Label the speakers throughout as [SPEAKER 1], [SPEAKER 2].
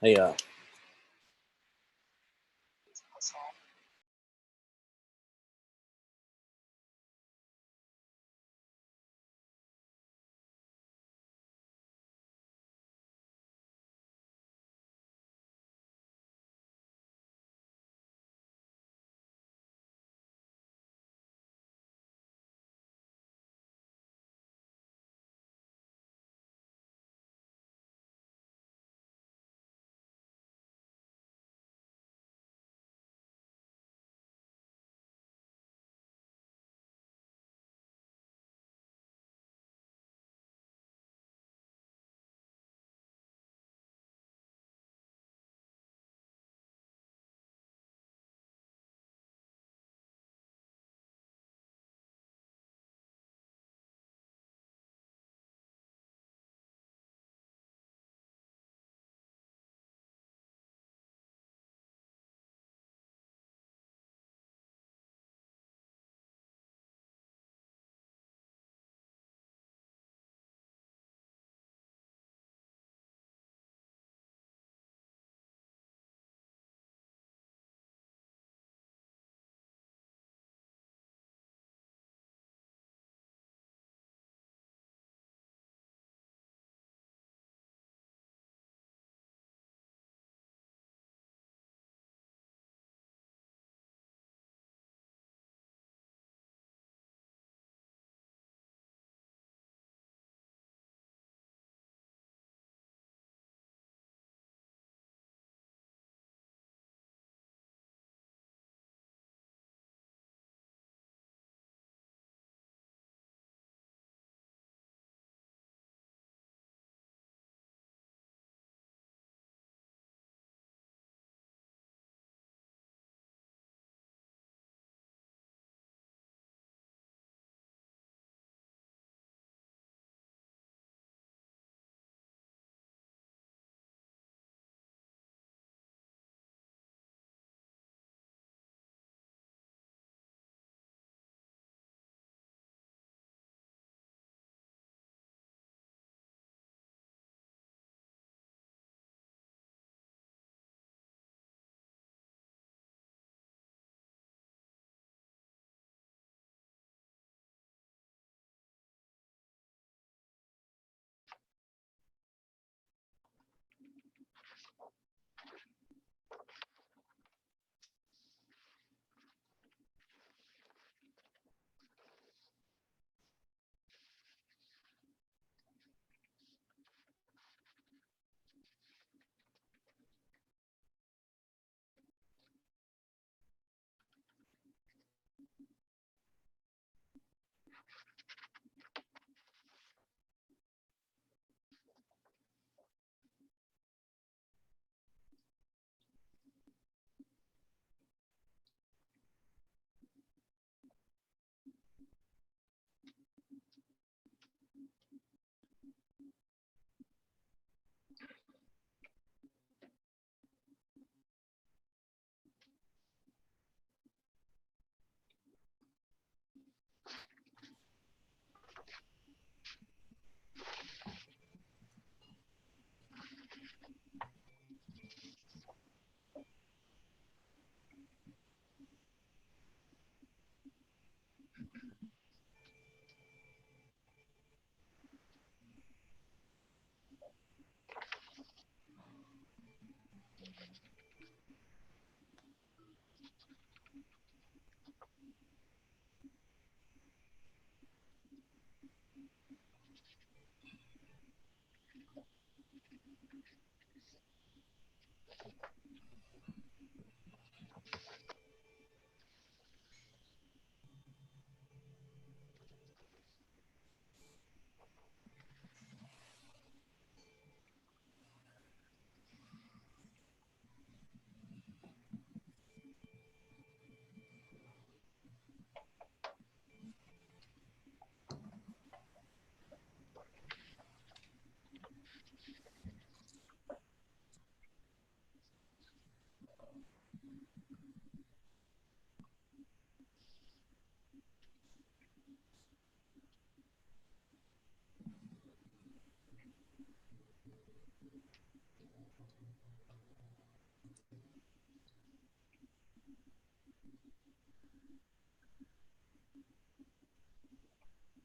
[SPEAKER 1] Yeah.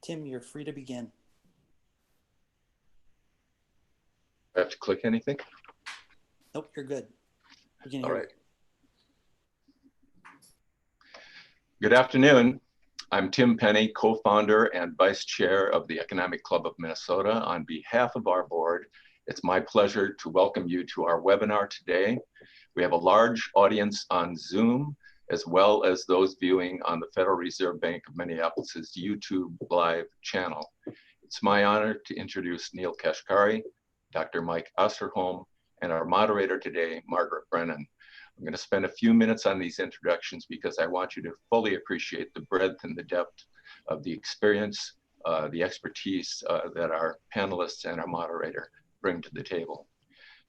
[SPEAKER 1] Tim, you're free to begin.
[SPEAKER 2] I have to click anything?
[SPEAKER 1] Nope, you're good. We can
[SPEAKER 2] All
[SPEAKER 1] hear
[SPEAKER 2] right. Good afternoon. I'm Tim Penny, co-founder and vice chair of the Economic Club of Minnesota. On behalf of our board, it's my pleasure to welcome you to our webinar today. We have a large audience on Zoom, as well as those viewing on the Federal Reserve Bank of Minneapolis' YouTube live channel. It's my honor to introduce Neil Kashkari, Dr. Mike Osterholm, and our moderator today, Margaret Brennan. I'm going to spend a few minutes on these introductions because I want you to fully appreciate the breadth and the depth of the experience, the expertise that our panelists and our moderator bring to the table.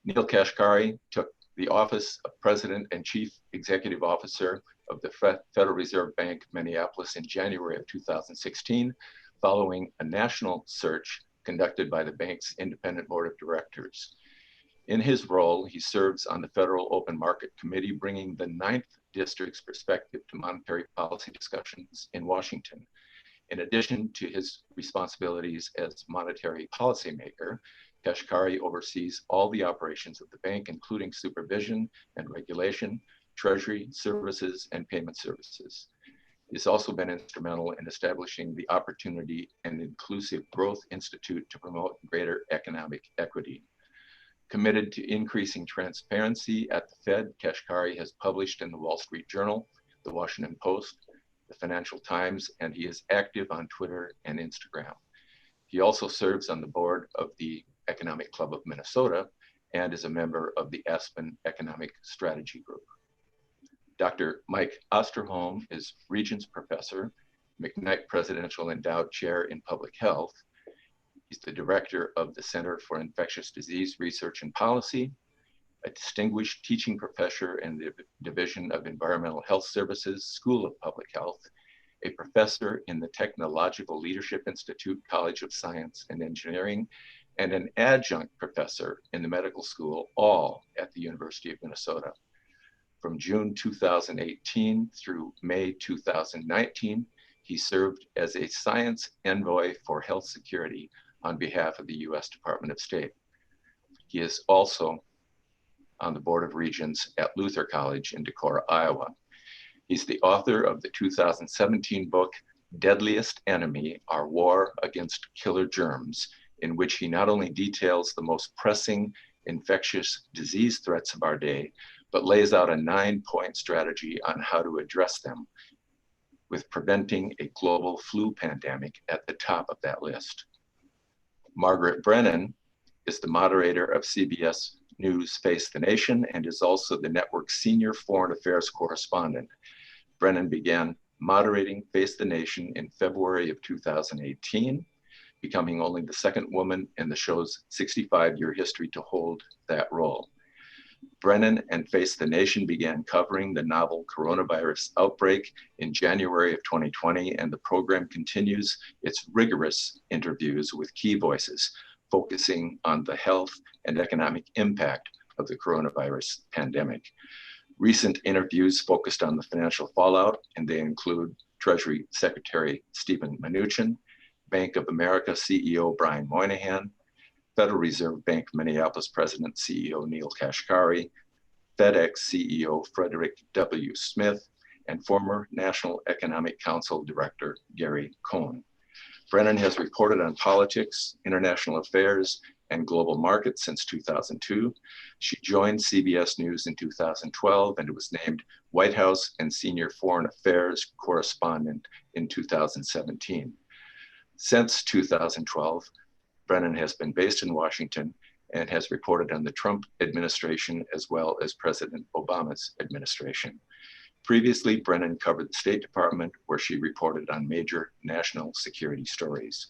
[SPEAKER 2] Neil Kashkari took the office of President and Chief Executive Officer of the Federal Reserve Bank of Minneapolis in January of 2016, following a national search conducted by the bank's independent board of directors. In his role, he serves on the Federal Open Market Committee, bringing the 9th District's perspective to monetary policy discussions in Washington. In addition to his responsibilities as monetary policymaker, Kashkari oversees all the operations of the bank, including supervision and regulation, treasury services, and payment services. He's also been instrumental in establishing the Opportunity and Inclusive Growth Institute to promote greater economic equity. Committed to increasing transparency at the Fed, Kashkari has published in the Wall Street Journal, the Washington Post, the Financial Times, and he is active on Twitter and Instagram. He also serves on the board of the Economic Club of Minnesota and is a member of the Aspen Economic Strategy Group. Dr. Mike Osterholm is Regents Professor, McKnight Presidential Endowed Chair in Public Health. He's the director of the Center for Infectious Disease Research and Policy, a distinguished teaching professor in the Division of Environmental Health Services, School of Public Health, a professor in the Technological Leadership Institute, College of Science and Engineering, and an adjunct professor in the medical school, all at the University of Minnesota. From June 2018 through May 2019, he served as a science envoy for health security on behalf of the U.S. Department of State. He is also on the Board of Regents at Luther College in Decorah, Iowa. He's the author of the 2017 book, Deadliest Enemy, Our War Against Killer Germs, in which he not only details the most pressing infectious disease threats of our day, but lays out a 9-point strategy on how to address them, with preventing a global flu pandemic at the top of that list. Margaret Brennan is the moderator of CBS News Face the Nation and is also the network's senior foreign affairs correspondent. Brennan began moderating Face the Nation in February of 2018, becoming only the second woman in the show's 65-year history to hold that role. Brennan and Face the Nation began covering the novel coronavirus outbreak in January of 2020, and the program continues its rigorous interviews with key voices, focusing on the health and economic impact of the coronavirus pandemic. Recent interviews focused on the financial fallout, and they include Treasury Secretary Steven Mnuchin, Bank of America CEO Brian Moynihan, Federal Reserve Bank of Minneapolis President CEO Neil Kashkari, FedEx CEO Frederick W. Smith, and former National Economic Council Director Gary Cohn. Brennan has reported on politics, international affairs, and global markets since 2002. She joined CBS News in 2012 and was named White House and Senior Foreign Affairs Correspondent in 2017. Since 2012, Brennan has been based in Washington and has reported on the Trump administration as well as President Obama's administration. Previously, Brennan covered the State Department, where she reported on major national security stories.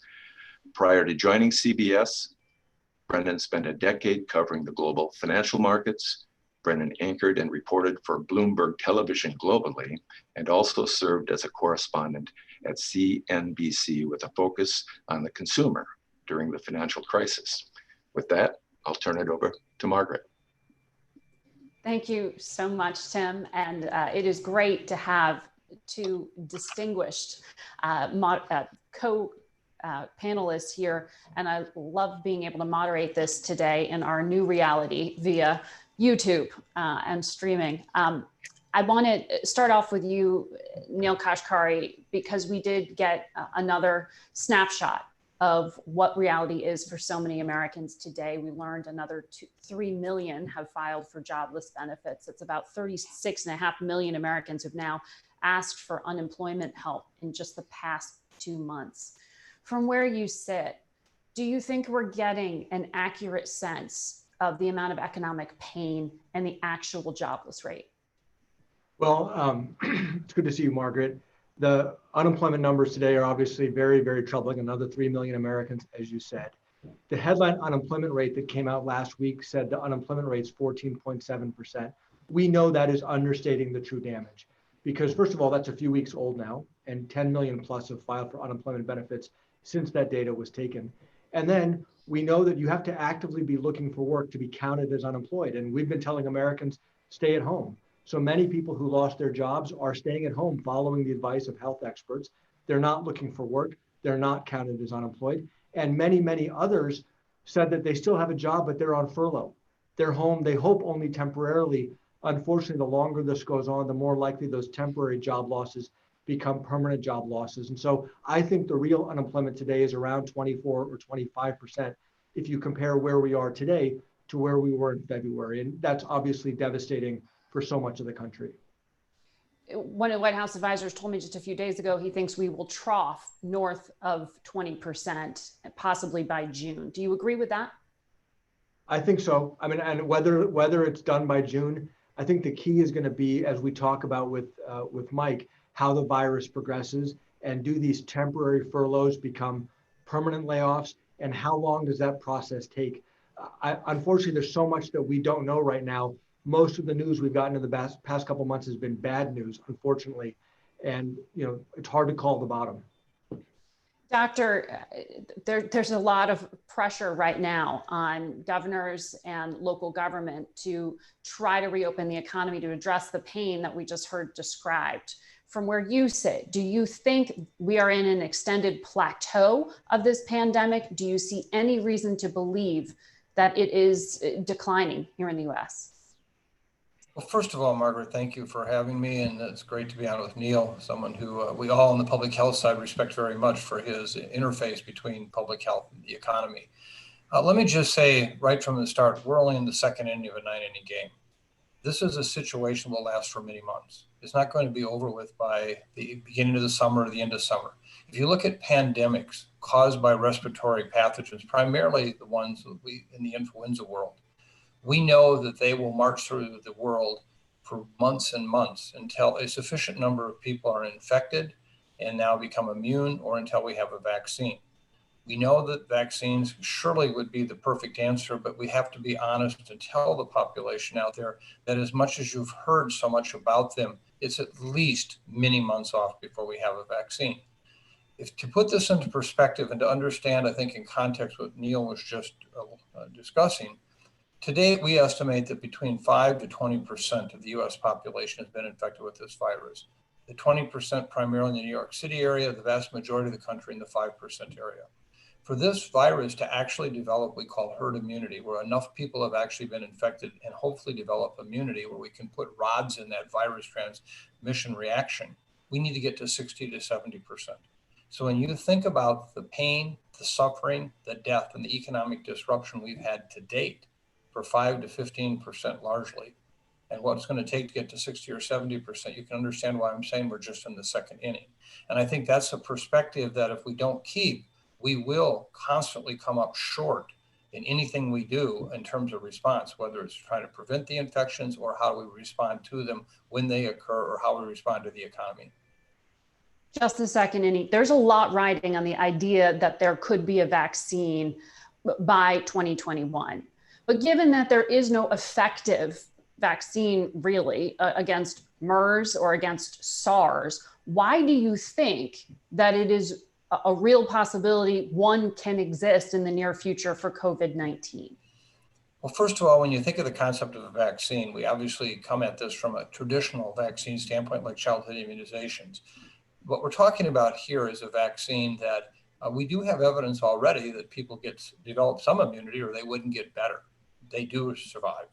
[SPEAKER 2] Prior to joining CBS, Brennan spent a decade covering the global financial markets. Brennan anchored and reported for Bloomberg Television globally, and also served as a correspondent at CNBC with a focus on the consumer during the financial crisis. With that, I'll turn it over to Margaret.
[SPEAKER 3] Thank you so much, Tim. And it is great to have two distinguished panelists here, and I love being able to moderate this today in our new reality via YouTube and streaming. I want to start off with you, Neil Kashkari, because we did get another snapshot of what reality is for so many Americans today. We learned another 3 million have filed for jobless benefits. It's about 36.5 million Americans who've now asked for unemployment help in just the past 2 months. From where you sit, do you think we're getting an accurate sense of the amount of economic pain and the actual jobless rate?
[SPEAKER 4] Well, it's good to see you, Margaret. The unemployment numbers today are obviously very, very troubling. Another 3 million Americans, as you said. The headline unemployment rate that came out last week said the unemployment rate's 14.7%. We know that is understating the true damage because, first of all, that's a few weeks old now, and 10 million plus have filed for unemployment benefits since that data was taken. And then we know that you have to actively be looking for work to be counted as unemployed. And we've been telling Americans, stay at home. So many people who lost their jobs are staying at home following the advice of health experts. They're not looking for work. They're not counted as unemployed. And many, many others said that they still have a job, but they're on furlough. They're home, they hope only temporarily. Unfortunately, the longer this goes on, the more likely those temporary job losses become permanent job losses. And so I think the real unemployment today is around 24 or 25% if you compare where we are today to where we were in February. And that's obviously devastating for so much of the country.
[SPEAKER 3] One of the White House advisors told me just a few days ago, he thinks we will trough north of 20%, possibly by June. Do you agree with that?
[SPEAKER 4] I think so. I mean, and whether it's done by June, I think the key is going to be, as we talk about with Mike, how the virus progresses and do these temporary furloughs become permanent layoffs, and how long does that process take? Unfortunately, there's so much that we don't know right now. Most of the news we've gotten in the past couple of months has been bad news, unfortunately. And, it's hard to call the bottom.
[SPEAKER 3] Doctor, there's a lot of pressure right now on governors and local government to try to reopen the economy to address the pain that we just heard described. From where you sit, do you think we are in an extended plateau of this pandemic? Do you see any reason to believe that it is declining here in the US?
[SPEAKER 5] Well, first of all, Margaret, thank you for having me, and it's great to be on with Neil, someone who we all on the public health side respect very much for his interface between public health and the economy. Let me just say right from the start, we're only in the second inning of a 9-inning game. This is a situation that will last for many months. It's not going to be over with by the beginning of the summer or the end of summer. If you look at pandemics caused by respiratory pathogens, primarily the ones that in the influenza world, we know that they will march through the world for months and months until a sufficient number of people are infected and now become immune, or until we have a vaccine. We know that vaccines surely would be the perfect answer, but we have to be honest and tell the population out there that as much as you've heard so much about them, it's at least many months off before we have a vaccine. To put this into perspective and to understand, I think in context what Neil was just discussing, today, we estimate that between 5 to 20% of the US population has been infected with this virus. The 20% primarily in the New York City area, the vast majority of the country in the 5% area. For this virus to actually develop what we call herd immunity, where enough people have actually been infected and hopefully develop immunity where we can put rods in that virus transmission reaction, we need to get to 60 to 70%. So when you think about the pain, the suffering, the death, and the economic disruption we've had to date, for 5 to 15% largely, and what it's going to take to get to 60 or 70%, you can understand why I'm saying we're just in the second inning. And I think that's a perspective that if we don't keep, we will constantly come up short in anything we do in terms of response, whether it's trying to prevent the infections or how we respond to them when they occur, or how we respond to the economy.
[SPEAKER 3] Just the second inning. There's a lot riding on the idea that there could be a vaccine by 2021. But given that there is no effective vaccine really against MERS or against SARS, why do you think that it is a real possibility one can exist in the near future for COVID-19?
[SPEAKER 5] Well, first of all, when you think of the concept of a vaccine, we obviously come at this from a traditional vaccine standpoint, like childhood immunizations. What we're talking about here is a vaccine that We do have evidence already that people develop some immunity or they wouldn't get better. They do survive.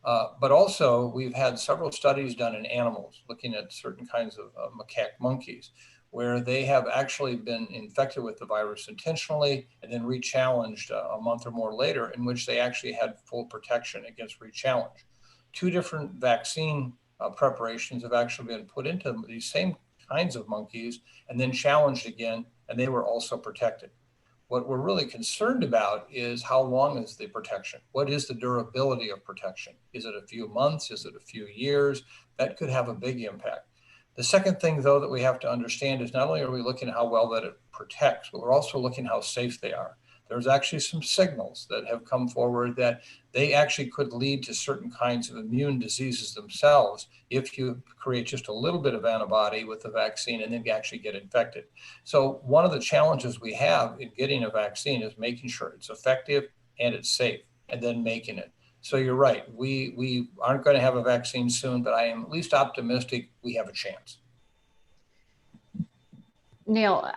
[SPEAKER 5] But also, we've had several studies done in animals looking at certain kinds of macaque monkeys, where they have actually been infected with the virus intentionally and then re-challenged a month or more later, in which they actually had full protection against re-challenge. 2 different vaccine preparations have actually been put into these same kinds of monkeys and then challenged again, and they were also protected. What we're really concerned about is how long is the protection? What is the durability of protection? Is it a few months? Is it a few years? That could have a big impact. The second thing, though, that we have to understand is not only are we looking at how well that it protects, but we're also looking how safe they are. There's actually some signals that have come forward that they actually could lead to certain kinds of immune diseases themselves if you create just a little bit of antibody with the vaccine and then actually get infected. So one of the challenges we have in getting a vaccine is making sure it's effective and it's safe, and then making it. So you're right, we aren't going to have a vaccine soon, but I am at least optimistic we have a chance.
[SPEAKER 3] Neil,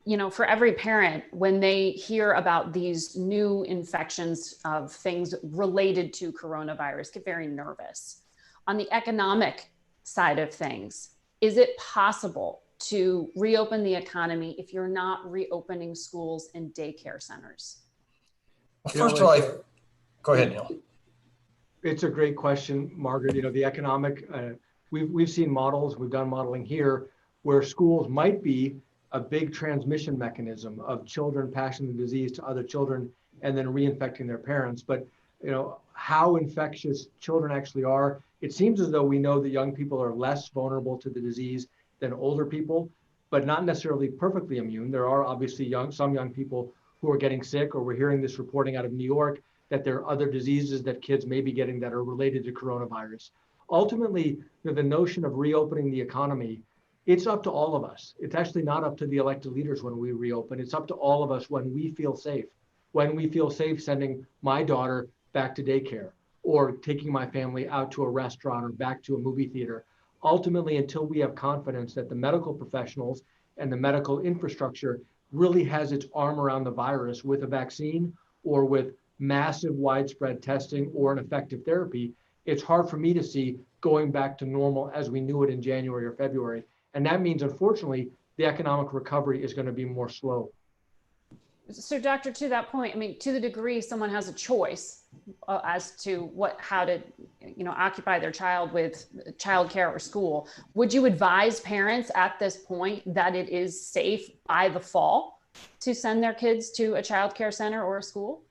[SPEAKER 3] you know, for every parent, when they hear about these new infections of things related to coronavirus, get very nervous. On the economic side of things, is it possible to reopen the economy if you're not reopening schools and daycare centers?
[SPEAKER 5] Well, first of all, go ahead, Neil.
[SPEAKER 4] It's a great question, Margaret. You know, the economic, we've seen models, we've done modeling here, where schools might be a big transmission mechanism of children passing the disease to other children and then reinfecting their parents. But, you know, how infectious children actually are, it seems as though we know that young people are less vulnerable to the disease than older people, but not necessarily perfectly immune. There are obviously some young people who are getting sick, or we're hearing this reporting out of New York that there are other diseases that kids may be getting that are related to coronavirus. Ultimately, you know, the notion of reopening the economy, it's up to all of us. It's actually not up to the elected leaders when we reopen. It's up to all of us when we feel safe. When we feel safe sending my daughter back to daycare, or taking my family out to a restaurant or back to a movie theater. Ultimately, until we have confidence that the medical professionals and the medical infrastructure really has its arm around the virus with a vaccine or with massive widespread testing or an effective therapy, it's hard for me to see going back to normal as we knew it in January or February. And that means, unfortunately, the economic recovery is going to be more slow.
[SPEAKER 3] So, Doctor, to that point, I mean, to the degree someone has a choice as to how to, you know, occupy their child with childcare or school, would you advise parents at this point that it is safe by the fall to send their kids to a childcare center or a school?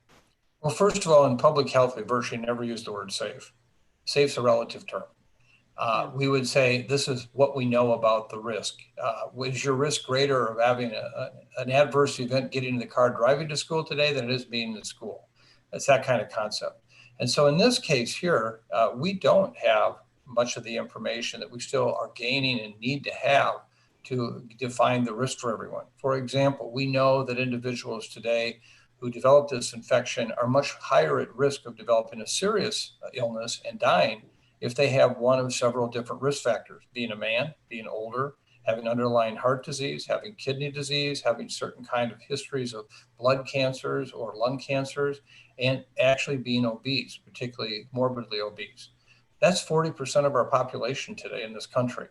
[SPEAKER 5] Well, first of all, in public health, we virtually never use the word safe. Safe's a relative term. We would say this is what we know about the risk. Is your risk greater of having an adverse event getting in the car driving to school today than it is being in school? It's that kind of concept. And so in this case here, we don't have much of the information that we still are gaining and need to have to define the risk for everyone. For example, we know that individuals today who develop this infection are much higher at risk of developing a serious illness and dying if they have one of several different risk factors, being a man, being older, having underlying heart disease, having kidney disease, having certain kind of histories of blood cancers or lung cancers, and actually being obese, particularly morbidly obese. That's 40% of our population today in this country.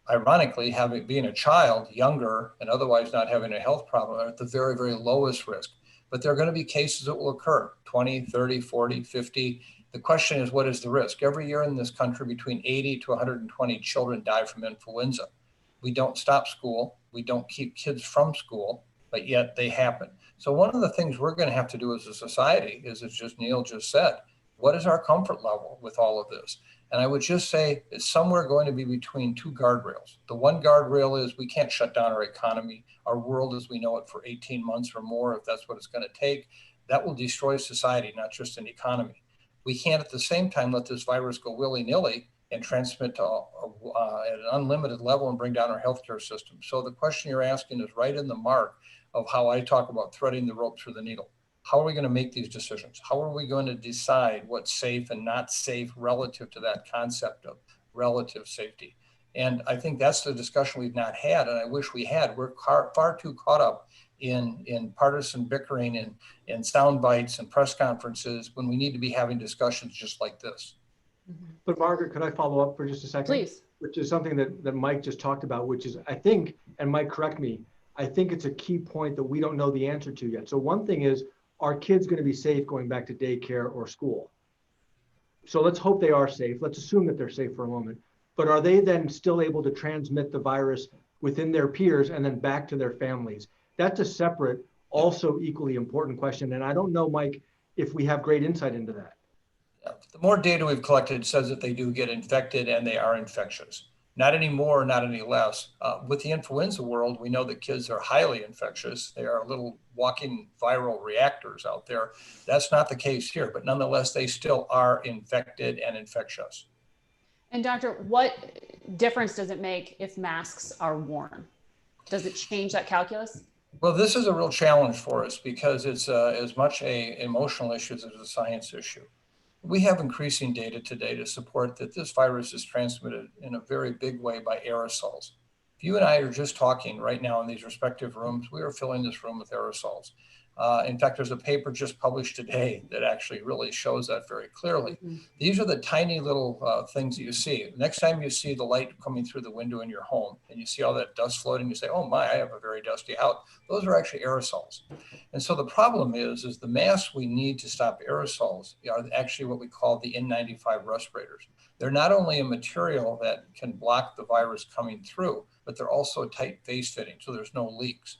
[SPEAKER 5] Ironically, being a child, younger, and otherwise not having a health problem are at the very, very lowest risk. But there are going to be cases that will occur, 20, 30, 40, 50. The question is, what is the risk? Every year in this country, between 80 to 120 children die from influenza. We don't stop school. We don't keep kids from school, but yet they happen. So one of the things we're going to have to do as a society is, as just Neil just said, what is our comfort level with all of this? And I would just say it's somewhere going to be between 2 guardrails. The one guardrail is we can't shut down our economy, our world as we know it, for 18 months or more, if that's what it's going to take. That will destroy society, not just an economy. We can't at the same time let this virus go willy-nilly and transmit to at an unlimited level and bring down our healthcare system. So the question you're asking is right in the mark of how I talk about threading the rope through the needle. How are we going to make these decisions? How are we going to decide what's safe and not safe relative to that concept of relative safety? And I think that's the discussion we've not had, and I wish we had. We're far too caught up in partisan bickering and sound bites and press conferences when we need to be having discussions just like this.
[SPEAKER 4] But Margaret, could I follow up for just a second?
[SPEAKER 3] Please.
[SPEAKER 4] Which is something that Mike just talked about, which is, I think, and Mike, correct me, I think it's a key point that we don't know the answer to yet. So one thing is, are kids going to be safe going back to daycare or school? So let's hope they are safe. Let's assume that they're safe for a moment. But are they then still able to transmit the virus within their peers and then back to their families? That's a separate, also equally important question. And I don't know, Mike, if we have great insight into that.
[SPEAKER 5] The more data we've collected says that they do get infected and they are infectious. Not any more, not any less. With the influenza world, we know that kids are highly infectious. They are little walking viral reactors out there. That's not the case here, but nonetheless, they still are infected and infectious.
[SPEAKER 3] And doctor, what difference does it make if masks are worn? Does it change that calculus?
[SPEAKER 5] Well, this is a real challenge for us because it's as much an emotional issue as a science issue. We have increasing data today to support that this virus is transmitted in a very big way by aerosols. If you and I are just talking right now in these respective rooms, we are filling this room with aerosols. In fact, there's a paper just published today that actually really shows that very clearly. Mm-hmm. These are the tiny little things that you see. Next time you see the light coming through the window in your home and you see all that dust floating, you say, oh my, I have a very dusty house. Those are actually aerosols. And so the problem is the masks we need to stop aerosols are actually what we call the N95 respirators. They're not only a material that can block the virus coming through, but they're also tight face fitting, so there's no leaks.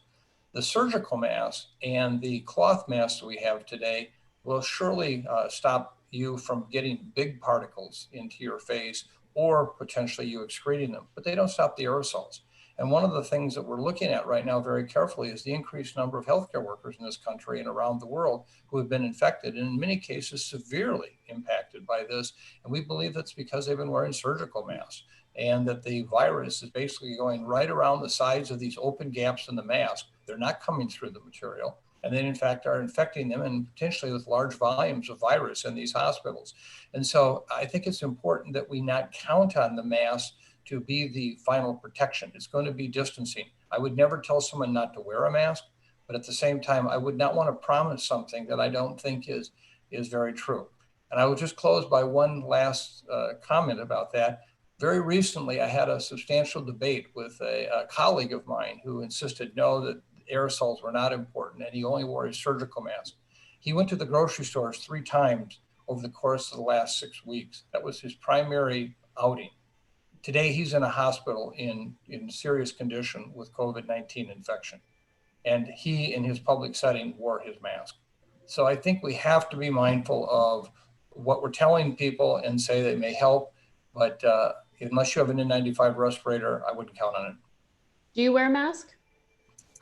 [SPEAKER 5] The surgical mask and the cloth masks we have today will surely stop you from getting big particles into your face or potentially you excreting them, but they don't stop the aerosols. And one of the things that we're looking at right now very carefully is the increased number of healthcare workers in this country and around the world who have been infected and in many cases severely impacted by this. And we believe that's because they've been wearing surgical masks and that the virus is basically going right around the sides of these open gaps in the mask. They're not coming through the material, and then in fact are infecting them and potentially with large volumes of virus in these hospitals. And so I think it's important that we not count on the mask to be the final protection. It's going to be distancing. I would never tell someone not to wear a mask, but at the same time, I would not want to promise something that I don't think is very true. And I will just close by one last comment about that. Very recently, I had a substantial debate with a colleague of mine who insisted no, that aerosols were not important, and he only wore his surgical mask. He went to the grocery stores 3 times over the course of the last 6 weeks. That was his primary outing. Today, he's in a hospital in serious condition with COVID-19 infection, and he, in his public setting, wore his mask. So I think we have to be mindful of what we're telling people and say they may help, but unless you have an N95 respirator, I wouldn't count on it.
[SPEAKER 3] Do you wear a mask?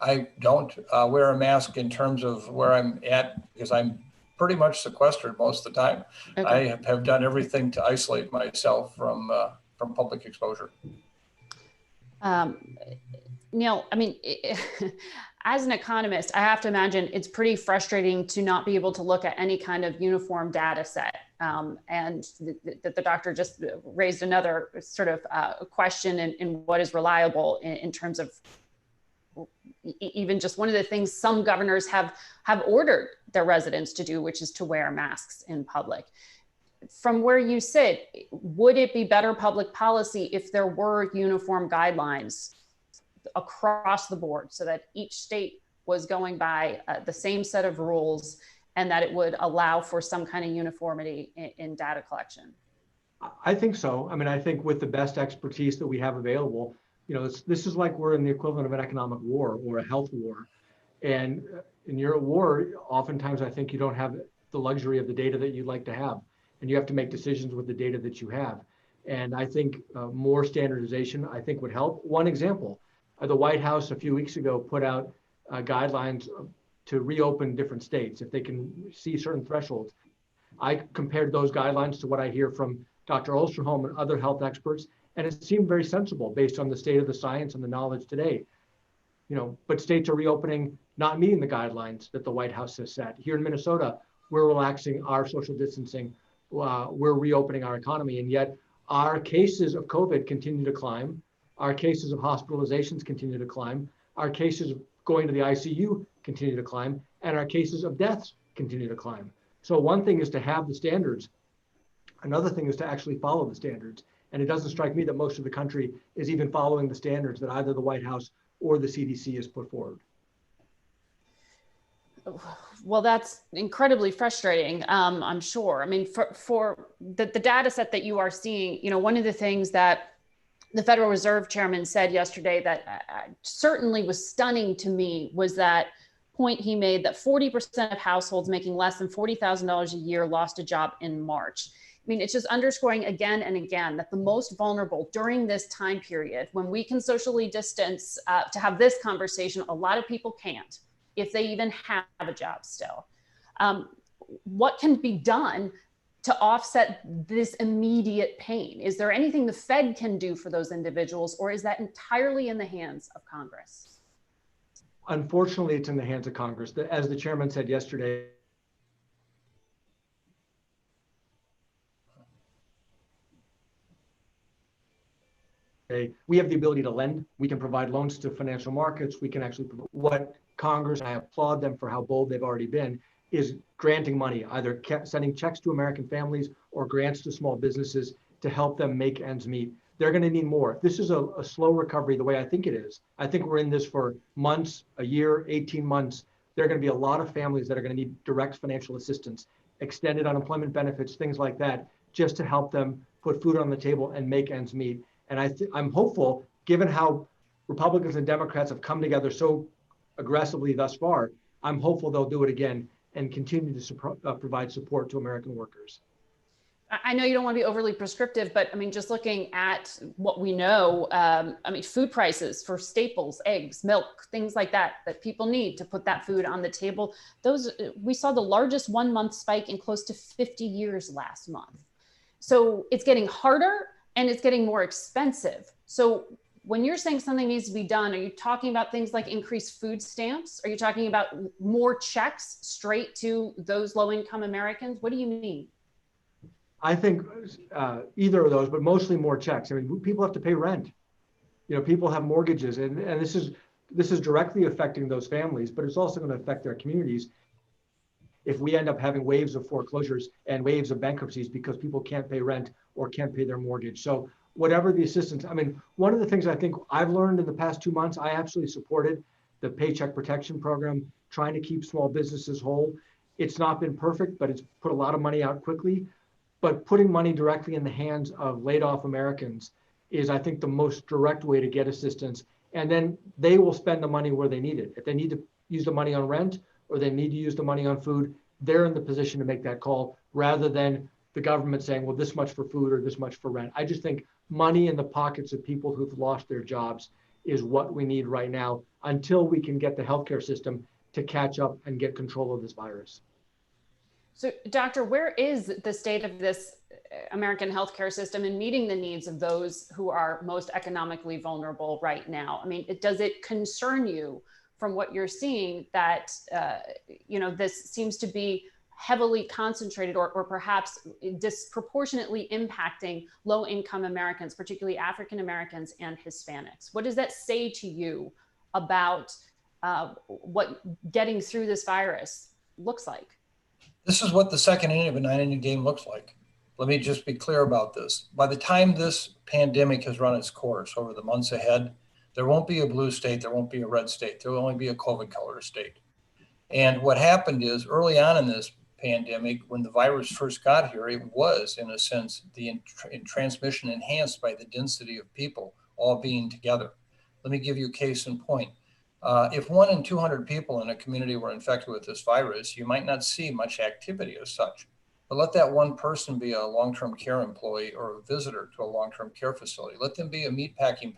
[SPEAKER 5] I don't wear a mask in terms of where I'm at because I'm pretty much sequestered most of the time. Okay. I have done everything to isolate myself from public exposure.
[SPEAKER 3] Neil, I mean, as an economist, I have to imagine it's pretty frustrating to not be able to look at any kind of uniform data set. And the doctor just raised another sort of question in what is reliable in terms of even just one of the things some governors have ordered their residents to do, which is to wear masks in public. From where you sit, would it be better public policy if there were uniform guidelines across the board so that each state was going by the same set of rules and that it would allow for some kind of uniformity in data collection?
[SPEAKER 4] I think so. I mean, I think with the best expertise that we have available, you know, this is like we're in the equivalent of an economic war or a health war. And in your war, oftentimes I think you don't have the luxury of the data that you'd like to have. And you have to make decisions with the data that you have. And I think more standardization, I think, would help. One example, the White House a few weeks ago put out guidelines to reopen different states if they can see certain thresholds. I compared those guidelines to what I hear from Dr. Osterholm and other health experts, and it seemed very sensible based on the state of the science and the knowledge today. You know, but states are reopening, not meeting the guidelines that the White House has set. Here in Minnesota, we're relaxing our social distancing. We're reopening our economy, and yet our cases of COVID continue to climb. Our cases of hospitalizations continue to climb. Our cases of going to the ICU continue to climb, and our cases of deaths continue to climb. So one thing is to have the standards. Another thing is to actually follow the standards. And it doesn't strike me that most of the country is even following the standards that either the White House or the CDC has put forward.
[SPEAKER 3] Well, that's incredibly frustrating, I'm sure. I mean, for the data set that you are seeing, you know, one of the things that the Federal Reserve Chairman said yesterday that certainly was stunning to me was that point he made that 40% of households making less than $40,000 a year lost a job in March. I mean, it's just underscoring again and again that the most vulnerable during this time period, when we can socially distance to have this conversation, a lot of people can't, if they even have a job still. What can be done to offset this immediate pain? Is there anything the Fed can do for those individuals, or is that entirely in the hands of Congress?
[SPEAKER 4] Unfortunately, it's in the hands of Congress. As the chairman said yesterday, we have the ability to lend. We can provide loans to financial markets. We can actually, what Congress, I applaud them for how bold they've already been, is granting money, either sending checks to American families or grants to small businesses to help them make ends meet. They're going to need more. If this is a slow recovery the way I think it is, I think we're in this for months, a year, 18 months. There are going to be a lot of families that are going to need direct financial assistance, extended unemployment benefits, things like that, just to help them put food on the table and make ends meet. And I'm hopeful, given how Republicans and Democrats have come together so aggressively thus far, I'm hopeful they'll do it again and continue to provide support to American workers.
[SPEAKER 3] I know you don't want to be overly prescriptive, but I mean, just looking at what we know, I mean, food prices for staples, eggs, milk, things like that people need to put that food on the table. Those, we saw the largest 1 month spike in close to 50 years last month. So it's getting harder and it's getting more expensive. So when you're saying something needs to be done, are you talking about things like increased food stamps? Are you talking about more checks straight to those low-income Americans? What do you mean?
[SPEAKER 4] I think either of those, but mostly more checks. I mean, people have to pay rent. You know, people have mortgages, and this is directly affecting those families, but it's also going to affect their communities if we end up having waves of foreclosures and waves of bankruptcies because people can't pay rent or can't pay their mortgage. So whatever the assistance, I mean, one of the things I think I've learned in the past 2 months, I absolutely supported the Paycheck Protection Program, trying to keep small businesses whole. It's not been perfect, but it's put a lot of money out quickly. But putting money directly in the hands of laid off Americans is, I think, the most direct way to get assistance. And then they will spend the money where they need it. If they need to use the money on rent or they need to use the money on food, they're in the position to make that call rather than the government saying, well, this much for food or this much for rent. I just think money in the pockets of people who've lost their jobs is what we need right now until we can get the healthcare system to catch up and get control of this virus.
[SPEAKER 3] So, Doctor, where is the state of this American healthcare system in meeting the needs of those who are most economically vulnerable right now? I mean, does it concern you from what you're seeing that, you know, this seems to be heavily concentrated or perhaps disproportionately impacting low-income Americans, particularly African Americans and Hispanics? What does that say to you about what getting through this virus looks like?
[SPEAKER 5] This is what the second inning of a 9-inning game looks like. Let me just be clear about this. By the time this pandemic has run its course over the months ahead, there won't be a blue state, there won't be a red state, there will only be a COVID color state. And what happened is early on in this pandemic, when the virus first got here, it was, in a sense, the transmission enhanced by the density of people all being together. Let me give you a case in point. If 1 in 200 people in a community were infected with this virus, you might not see much activity as such. But let that one person be a long-term care employee or a visitor to a long-term care facility. Let them be a meatpacking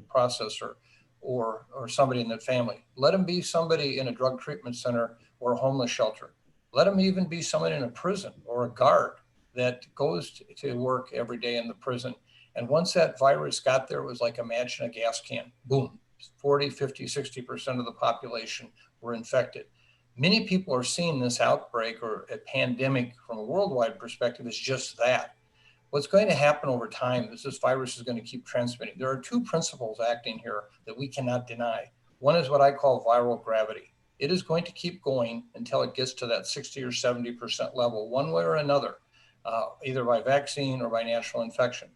[SPEAKER 5] processor or somebody in that family. Let them be somebody in a drug treatment center or a homeless shelter. Let them even be somebody in a prison or a guard that goes to work every day in the prison. And once that virus got there, it was like imagine a gas can. Boom. 40, 50, 60% of the population were infected. Many people are seeing this outbreak or a pandemic from a worldwide perspective as just that. What's going to happen over time is this virus is going to keep transmitting. There are two principles acting here that we cannot deny. One is what I call viral gravity. It is going to keep going until it gets to that 60 or 70% level, one way or another, either by vaccine or by natural infection.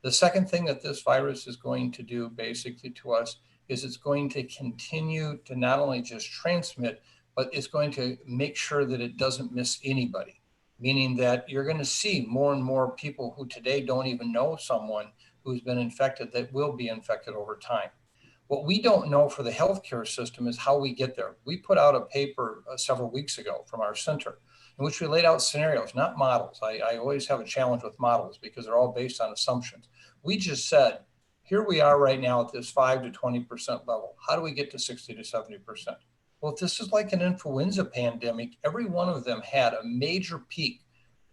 [SPEAKER 5] The second thing that this virus is going to do basically to us is it's going to continue to not only just transmit, but it's going to make sure that it doesn't miss anybody, meaning that you're going to see more and more people who today don't even know someone who's been infected that will be infected over time. What we don't know for the healthcare system is how we get there. We put out a paper several weeks ago from our center in which we laid out scenarios, not models. I always have a challenge with models because they're all based on assumptions. We just said, here we are right now at this 5 to 20% level. How do we get to 60 to 70%? Well, if this is like an influenza pandemic, every one of them had a major peak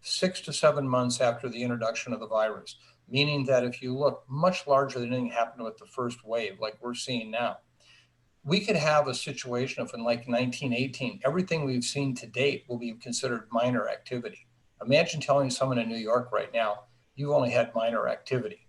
[SPEAKER 5] 6 to 7 months after the introduction of the virus, meaning that if you look much larger than anything happened with the first wave, like we're seeing now, we could have a situation of in like 1918, everything we've seen to date will be considered minor activity. Imagine telling someone in New York right now, you've only had minor activity.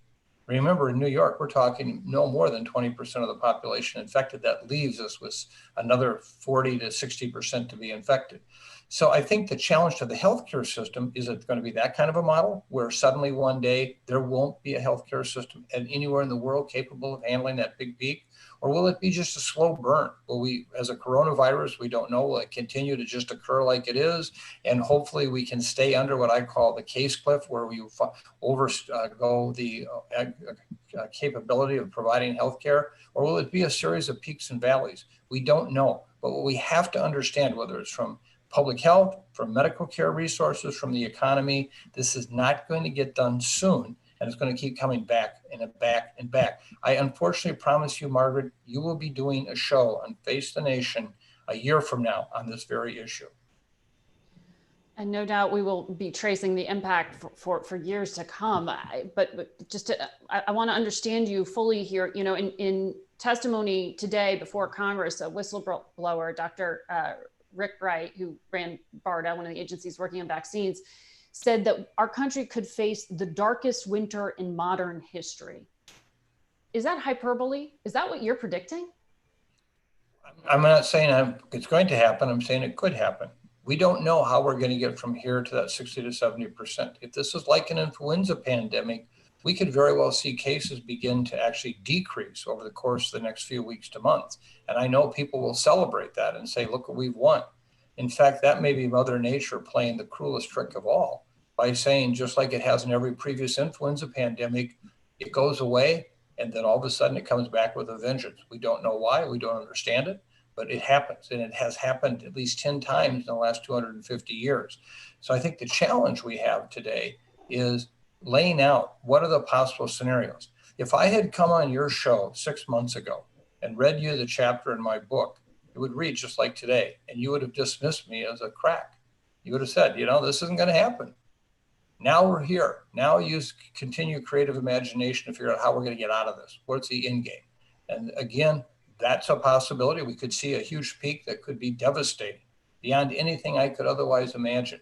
[SPEAKER 5] Remember, in New York, we're talking no more than 20% of the population infected. That leaves us with another 40 to 60% to be infected. So I think the challenge to the healthcare system is it's going to be that kind of a model where suddenly one day there won't be a healthcare system anywhere in the world capable of handling that big peak? Or will it be just a slow burn? Will we, as a coronavirus, we don't know, will it continue to just occur like it is? And hopefully we can stay under what I call the case cliff, where we overgo the capability of providing healthcare? Or will it be a series of peaks and valleys? We don't know. But what we have to understand, whether it's from public health, from medical care resources, from the economy, this is not going to get done soon. And it's going to keep coming back and back and back. I unfortunately promise you, Margaret, you will be doing a show on Face the Nation a year from now on this very issue.
[SPEAKER 3] And no doubt we will be tracing the impact for years to come. But just I want to understand you fully here. You know, in testimony today before Congress, a whistleblower, Dr. Rick Bright, who ran BARDA, one of the agencies working on vaccines, said that our country could face the darkest winter in modern history. Is that hyperbole? Is that what you're predicting?
[SPEAKER 5] I'm not saying it's going to happen. I'm saying it could happen. We don't know how we're going to get from here to that 60 to 70%. If this is like an influenza pandemic, we could very well see cases begin to actually decrease over the course of the next few weeks to months. And I know people will celebrate that and say, look what we've won. In fact, that may be Mother Nature playing the cruelest trick of all by saying, just like it has in every previous influenza pandemic, it goes away and then all of a sudden it comes back with a vengeance. We don't know why, we don't understand it, but it happens. And it has happened at least 10 times in the last 250 years. So I think the challenge we have today is laying out what are the possible scenarios. If I had come on your show 6 months ago and read you the chapter in my book, it would read just like today, and you would have dismissed me as a crack. You would have said, you know, this isn't going to happen. Now we're here. Now use continue creative imagination to figure out how we're going to get out of this. What's the end game? And again, that's a possibility. We could see a huge peak that could be devastating beyond anything I could otherwise imagine.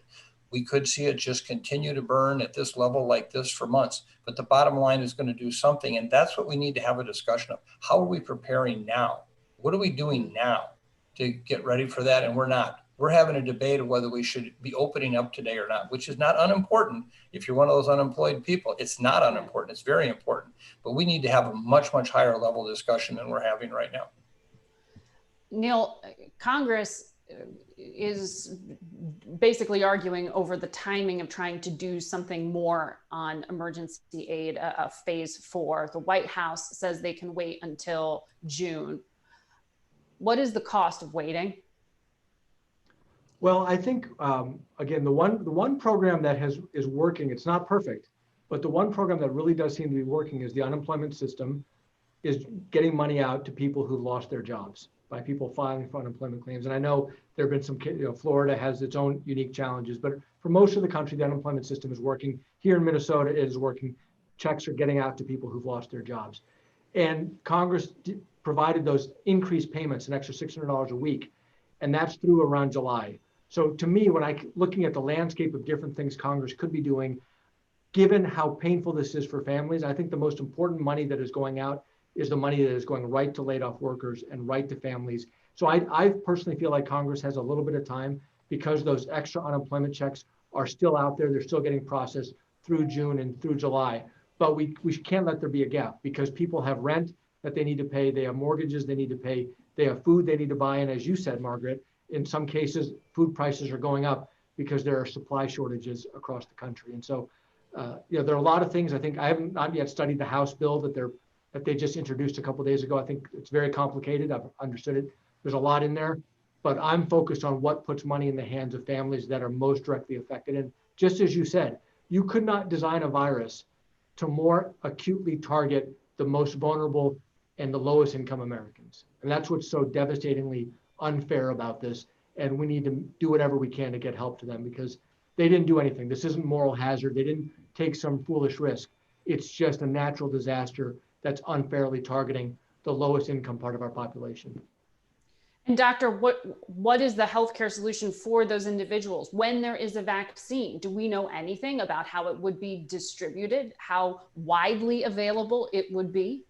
[SPEAKER 5] We could see it just continue to burn at this level like this for months. But the bottom line is going to do something. And that's what we need to have a discussion of. How are we preparing now? What are we doing now to get ready for that? And we're not. We're having a debate of whether we should be opening up today or not, which is not unimportant. If you're one of those unemployed people, it's not unimportant. It's very important. But we need to have a much, much higher level discussion than we're having right now.
[SPEAKER 3] Neil, Congress is basically arguing over the timing of trying to do something more on emergency aid, phase 4. The White House says they can wait until June. What is the cost of waiting?
[SPEAKER 4] Well, I think, again, the one program that is working, it's not perfect, but the one program that really does seem to be working is the unemployment system is getting money out to people who lost their jobs by people filing for unemployment claims. And I know there have been some, Florida has its own unique challenges, but for most of the country, the unemployment system is working. Here in Minnesota, it is working. Checks are getting out to people who've lost their jobs. And Congress provided those increased payments, an extra $600 a week, and that's through around July. So to me, when looking at the landscape of different things Congress could be doing, given how painful this is for families, I think the most important money that is going out is the money that is going right to laid off workers and right to families. So I personally feel like Congress has a little bit of time because those extra unemployment checks are still out there. They're still getting processed through June and through July. But we can't let there be a gap because people have rent that they need to pay. They have mortgages they need to pay. They have food they need to buy. And as you said, Margaret, in some cases, food prices are going up because there are supply shortages across the country. And so, there are a lot of things. I think I haven't not yet studied the House bill that they just introduced a couple of days ago. I think it's very complicated. I've understood it. There's a lot in there, but I'm focused on what puts money in the hands of families that are most directly affected. And just as you said, you could not design a virus to more acutely target the most vulnerable and the lowest income Americans. And that's what's so devastatingly unfair about this. And we need to do whatever we can to get help to them because they didn't do anything. This isn't moral hazard. They didn't take some foolish risk. It's just a natural disaster that's unfairly targeting the lowest income part of our population.
[SPEAKER 3] And doctor, what is the healthcare solution for those individuals when there is a vaccine? Do we know anything about how it would be distributed, how widely available it would be?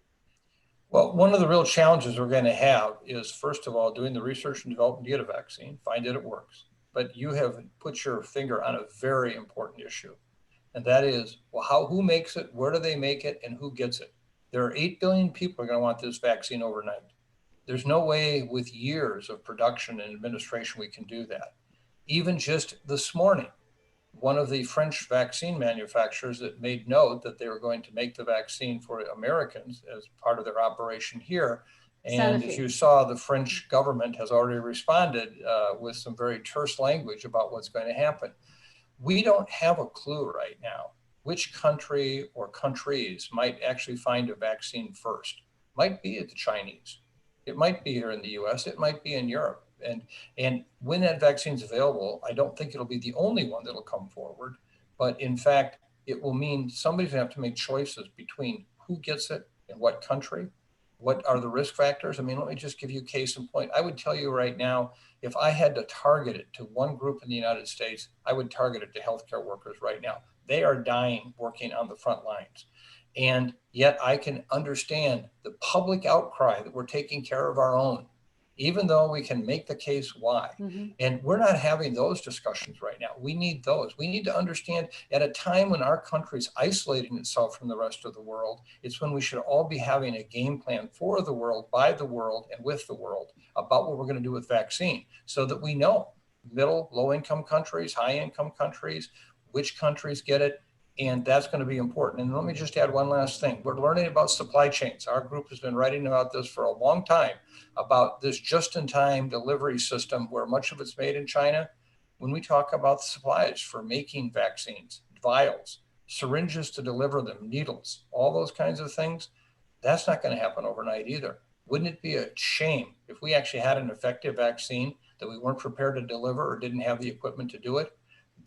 [SPEAKER 5] Well, one of the real challenges we're going to have is, first of all, doing the research and development to get a vaccine, find that it works. But you have put your finger on a very important issue. And that is, well, who makes it, where do they make it, and who gets it? There are 8 billion people who are going to want this vaccine overnight. There's no way with years of production and administration we can do that. Even just this morning, one of the French vaccine manufacturers that made note that they were going to make the vaccine for Americans as part of their operation here. And
[SPEAKER 3] Sanofi.
[SPEAKER 5] as you saw, the French government has already responded with some very terse language about what's going to happen. We don't have a clue right now which country or countries might actually find a vaccine first. Might be the Chinese. It might be here in the US, it might be in Europe. And when that vaccine's available, I don't think it'll be the only one that'll come forward. But in fact, it will mean somebody's gonna have to make choices between who gets it in what country, what are the risk factors. I mean, let me just give you a case in point. I would tell you right now, if I had to target it to one group in the United States, I would target it to healthcare workers right now. They are dying working on the front lines. And yet I can understand the public outcry that we're taking care of our own, even though we can make the case why. Mm-hmm. And we're not having those discussions right now. We need those. We need to understand at a time when our country is isolating itself from the rest of the world, it's when we should all be having a game plan for the world, by the world, and with the world about what we're going to do with vaccine so that we know middle, low-income countries, high-income countries, which countries get it. And that's going to be important. And let me just add one last thing. We're learning about supply chains. Our group has been writing about this for a long time, about this just-in-time delivery system where much of it's made in China. When we talk about the supplies for making vaccines, vials, syringes to deliver them, needles, all those kinds of things, that's not going to happen overnight either. Wouldn't it be a shame if we actually had an effective vaccine that we weren't prepared to deliver or didn't have the equipment to do it?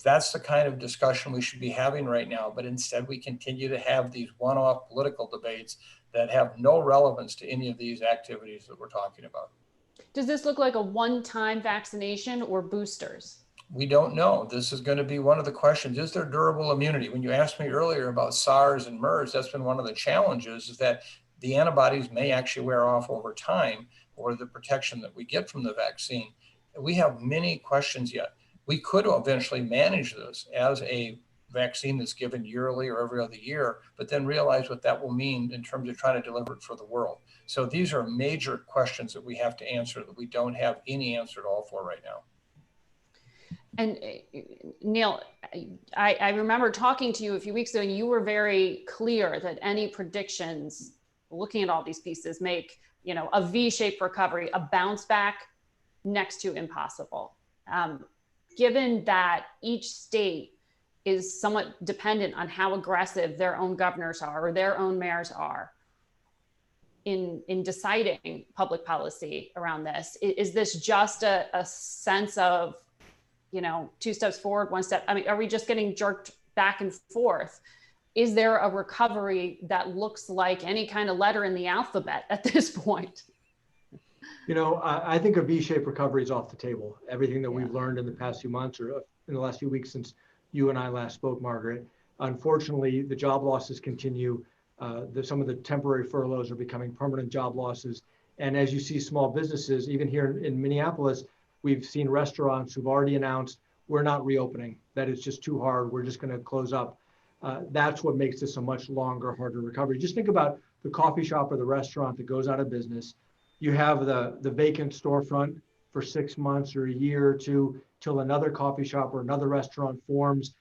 [SPEAKER 5] That's the kind of discussion we should be having right now. But instead, we continue to have these one-off political debates that have no relevance to any of these activities that we're talking about.
[SPEAKER 3] Does this look like a one-time vaccination or boosters?
[SPEAKER 5] We don't know. This is going to be one of the questions. Is there durable immunity? When you asked me earlier about SARS and MERS, that's been one of the challenges, is that the antibodies may actually wear off over time, or the protection that we get from the vaccine. We have many questions yet. We could eventually manage this as a vaccine that's given yearly or every other year, but then realize what that will mean in terms of trying to deliver it for the world. So these are major questions that we have to answer that we don't have any answer at all for right now.
[SPEAKER 3] And Neil, I remember talking to you a few weeks ago, and you were very clear that any predictions, looking at all these pieces, make a V-shaped recovery, a bounce back, next to impossible. Given that each state is somewhat dependent on how aggressive their own governors are or their own mayors are in deciding public policy around this, is this just a sense of, 2 steps forward, 1 step? I mean, are we just getting jerked back and forth? Is there a recovery that looks like any kind of letter in the alphabet at this point?
[SPEAKER 4] I think a V-shaped recovery is off the table. Everything that we've learned in the past few months or in the last few weeks since you and I last spoke, Margaret. Unfortunately, the job losses continue. Some of the temporary furloughs are becoming permanent job losses. And as you see small businesses, even here in Minneapolis, we've seen restaurants who've already announced, we're not reopening, that it's just too hard, we're just gonna close up. That's what makes this a much longer, harder recovery. Just think about the coffee shop or the restaurant that goes out of business. You have the vacant storefront for 6 months or a year or two till another coffee shop or another restaurant forms,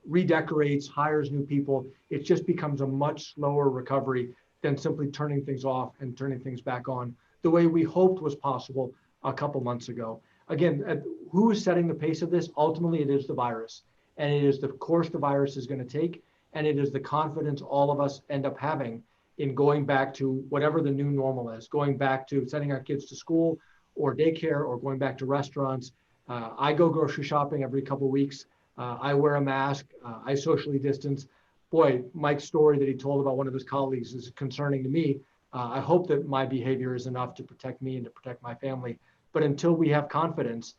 [SPEAKER 4] redecorates, hires new people. It just becomes a much slower recovery than simply turning things off and turning things back on the way we hoped was possible a couple months ago. Again, who is setting the pace of this? Ultimately, it is the virus. And it is the course the virus is going to take. And it is the confidence all of us end up having in going back to whatever the new normal is, going back to sending our kids to school or daycare or going back to restaurants. I go grocery shopping every couple of weeks. I wear a mask. I socially distance. Boy, Mike's story that he told about one of his colleagues is concerning to me. I hope that my behavior is enough to protect me and to protect my family. But until we have confidence,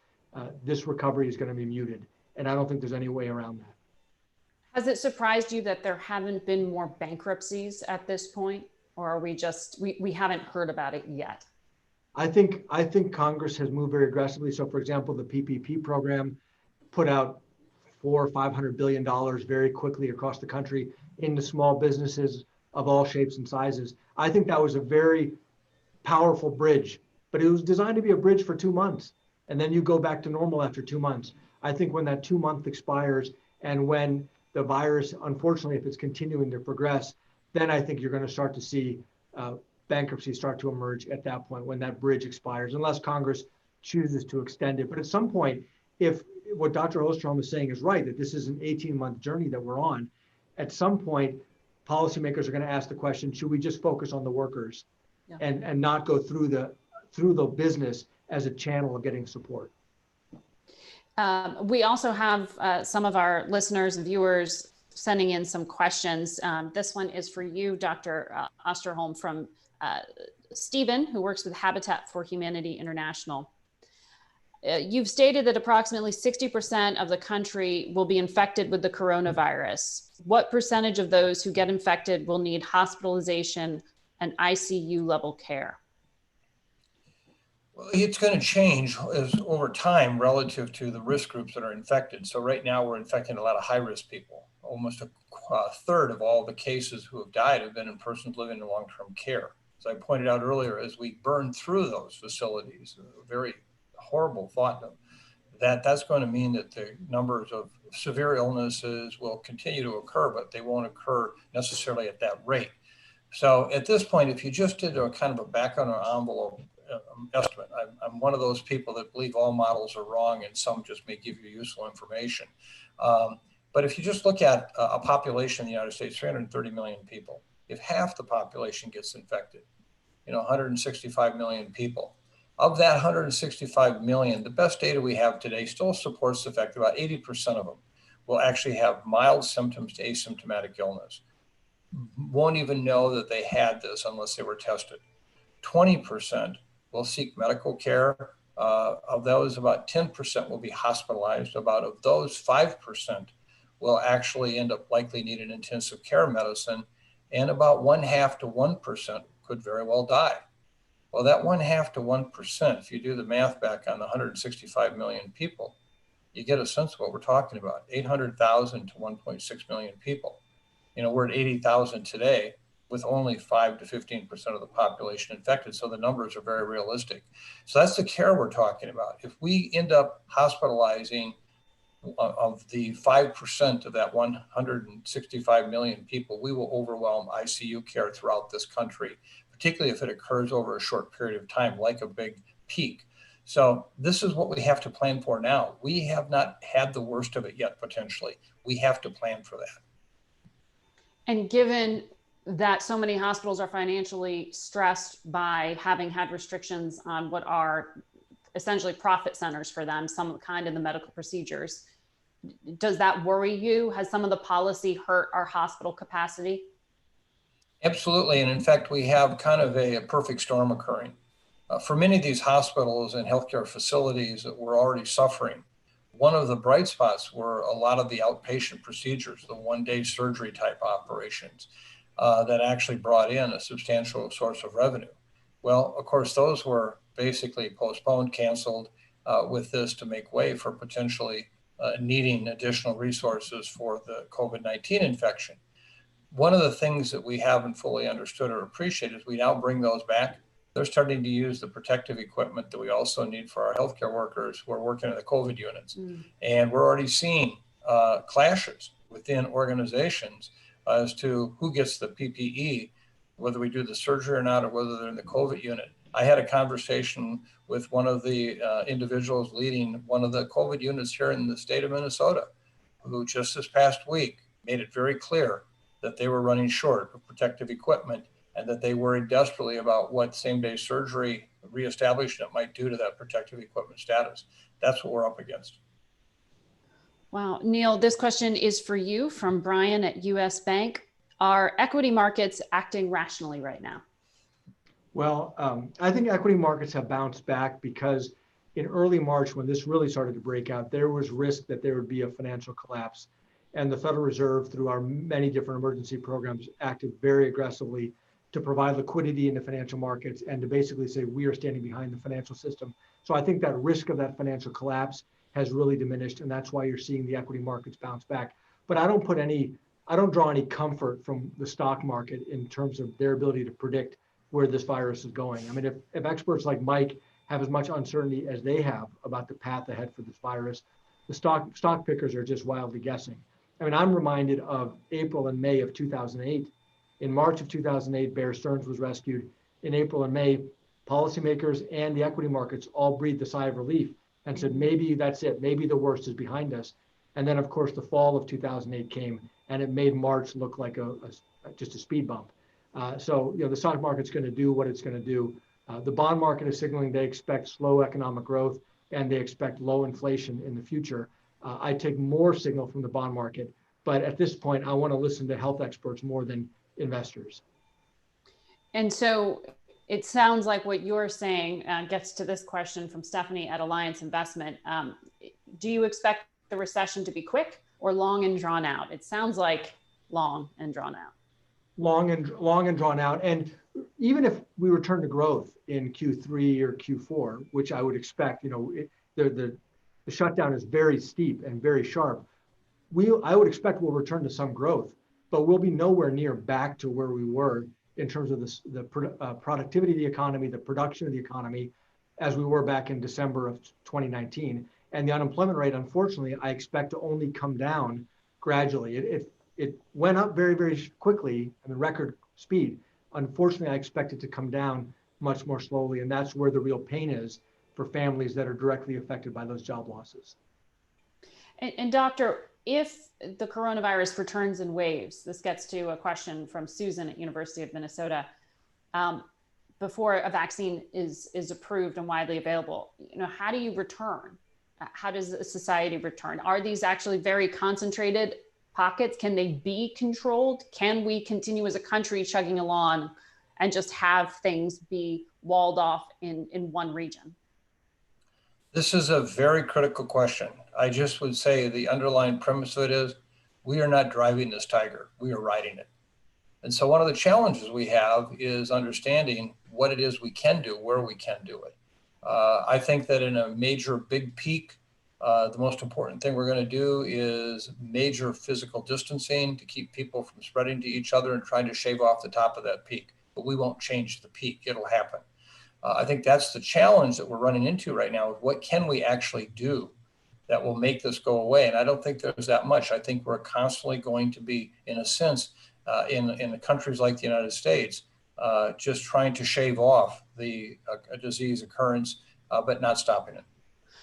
[SPEAKER 4] this recovery is going to be muted. And I don't think there's any way around that.
[SPEAKER 3] Has it surprised you that there haven't been more bankruptcies at this point? Or are we just, we haven't heard about it yet?
[SPEAKER 4] I think Congress has moved very aggressively. So for example, the PPP program put out $400 or $500 billion very quickly across the country into small businesses of all shapes and sizes. I think that was a very powerful bridge, but it was designed to be a bridge for 2 months. And then you go back to normal after 2 months. I think when that 2 month expires and when the virus, unfortunately, if it's continuing to progress, then I think you're going to start to see bankruptcy start to emerge at that point when that bridge expires, unless Congress chooses to extend it. But at some point, if what Dr. Ostrom is saying is right, that this is an 18-month journey that we're on, at some point, policymakers are going to ask the question, should we just focus on the workers and not go through the business as a channel of getting support?
[SPEAKER 3] We also have some of our listeners and viewers sending in some questions. This one is for you, Dr. Osterholm, from Stephen, who works with Habitat for Humanity International. You've stated that approximately 60% of the country will be infected with the coronavirus. What percentage of those who get infected will need hospitalization and ICU level care?
[SPEAKER 5] Well, it's going to change over time relative to the risk groups that are infected. So right now we're infecting a lot of high-risk people. Almost a third of all the cases who have died have been in persons living in long-term care. As I pointed out earlier, as we burn through those facilities, a very horrible thought that's going to mean that the numbers of severe illnesses will continue to occur, but they won't occur necessarily at that rate. So at this point, if you just did a kind of a back on an envelope estimate, I'm one of those people that believe all models are wrong and some just may give you useful information. But if you just look at a population in the United States, 330 million people, if half the population gets infected, 165 million people. Of that 165 million, the best data we have today still supports the fact that about 80% of them will actually have mild symptoms to asymptomatic illness. Won't even know that they had this unless they were tested. 20% will seek medical care. Of those, about 10% will be hospitalized. About of those, 5% will actually end up likely needing intensive care medicine. And about 0.5% to 1% could very well die. Well, that 0.5% to 1%, if you do the math back on the 165 million people, you get a sense of what we're talking about, 800,000 to 1.6 million people. We're at 80,000 today with only 5 to 15% of the population infected. So the numbers are very realistic. So that's the care we're talking about. If we end up hospitalizing of the 5% of that 165 million people, we will overwhelm ICU care throughout this country, particularly if it occurs over a short period of time, like a big peak. So this is what we have to plan for now. We have not had the worst of it yet, potentially. We have to plan for that.
[SPEAKER 3] And given that so many hospitals are financially stressed by having had restrictions on what are essentially profit centers for them, some kind of the medical procedures, does that worry you? Has some of the policy hurt our hospital capacity?
[SPEAKER 5] Absolutely. And in fact, we have kind of a perfect storm occurring. For many of these hospitals and healthcare facilities that were already suffering, one of the bright spots were a lot of the outpatient procedures, the one-day surgery type operations. that actually brought in a substantial source of revenue. Well, of course, those were basically postponed, canceled with this to make way for potentially needing additional resources for the COVID-19 infection. One of the things that we haven't fully understood or appreciated is we now bring those back. They're starting to use the protective equipment that we also need for our healthcare workers who are working in the COVID units. And we're already seeing clashes within organizations as to who gets the PPE, whether we do the surgery or not, or whether they're in the COVID unit. I had a conversation with one of the individuals leading one of the COVID units here in the state of Minnesota, who just this past week made it very clear that they were running short of protective equipment and that they worried desperately about what same-day surgery reestablishment might do to that protective equipment status. That's what we're up against.
[SPEAKER 3] Wow. Neil, this question is for you from Brian at US Bank. Are equity markets acting rationally right now?
[SPEAKER 4] Well, I think equity markets have bounced back because in early March, when this really started to break out, there was risk that there would be a financial collapse. And the Federal Reserve, through our many different emergency programs, acted very aggressively to provide liquidity in the financial markets and to basically say, we are standing behind the financial system. So I think that risk of that financial collapse has really diminished. And that's why you're seeing the equity markets bounce back. But I don't draw any comfort from the stock market in terms of their ability to predict where this virus is going. I mean, if experts like Mike have as much uncertainty as they have about the path ahead for this virus, the stock pickers are just wildly guessing. I mean, I'm reminded of April and May of 2008. In March of 2008, Bear Stearns was rescued. In April and May, policymakers and the equity markets all breathed a sigh of relief and said, maybe that's it. Maybe the worst is behind us. And then, of course, the fall of 2008 came, and it made March look like just a speed bump. So, the stock market's going to do what it's going to do. The bond market is signaling they expect slow economic growth and they expect low inflation in the future. I take more signal from the bond market, but at this point, I want to listen to health experts more than investors.
[SPEAKER 3] And so it sounds like what you're saying gets to this question from Stephanie at Alliance Investment. Do you expect the recession to be quick or long and drawn out? It sounds like long and drawn out.
[SPEAKER 4] Long and drawn out. And even if we return to growth in Q3 or Q4, which I would expect, the shutdown is very steep and very sharp. I would expect we'll return to some growth, but we'll be nowhere near back to where we were in terms of the productivity of the economy, the production of the economy, as we were back in December of 2019. And the unemployment rate, unfortunately, I expect to only come down gradually. It went up very, very quickly at record speed. Unfortunately, I expect it to come down much more slowly, and that's where the real pain is for families that are directly affected by those job losses.
[SPEAKER 3] And Doctor, if the coronavirus returns in waves, this gets to a question from Susan at University of Minnesota. Before a vaccine is approved and widely available, how do you return? How does a society return? Are these actually very concentrated pockets? Can they be controlled? Can we continue as a country chugging along and just have things be walled off in one region?
[SPEAKER 5] This is a very critical question. I just would say the underlying premise of it is we are not driving this tiger, we are riding it. And so one of the challenges we have is understanding what it is we can do, where we can do it. I think that in a major big peak, the most important thing we're going to do is major physical distancing to keep people from spreading to each other and trying to shave off the top of that peak. But we won't change the peak. It'll happen. I think that's the challenge that we're running into right now. What can we actually do that will make this go away? And I don't think there's that much. I think we're constantly going to be, in a sense, in the countries like the United States, just trying to shave off the disease occurrence, but not stopping it.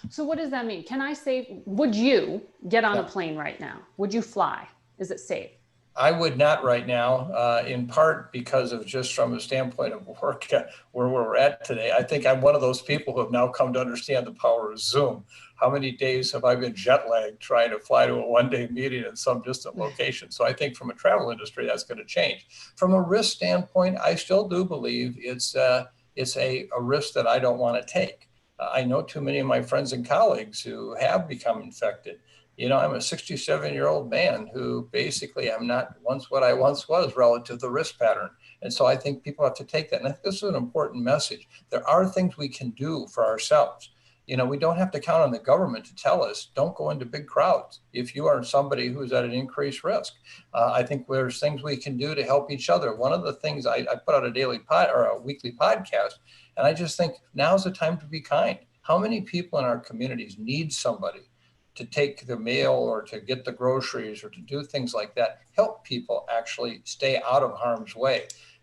[SPEAKER 3] So what does that mean? Can I say, would you get on a plane right now? Would you fly? Is it safe?
[SPEAKER 5] I would not right now, in part because of just from a standpoint of work where we're at today. I think I'm one of those people who have now come to understand the power of Zoom. How many days have I been jet lagged trying to fly to a one-day meeting in some distant location? So I think from a travel industry, that's going to change. From a risk standpoint, I still do believe it's a risk that I don't want to take. I know too many of my friends and colleagues who have become infected. You know, I'm a 67-year-old man who basically I'm not once what I once was relative to the risk pattern. And so I think people have to take that. And I think this is an important message. There are things we can do for ourselves. You know, we don't have to count on the government to tell us, don't go into big crowds if you are somebody who's at an increased risk. I think there's things we can do to help each other. One of the things I put out a daily or a weekly podcast, and I just think now's the time to be kind. How many people in our communities need somebody to take the mail or to get the groceries or to do things like that? Help people actually stay out of harm's way.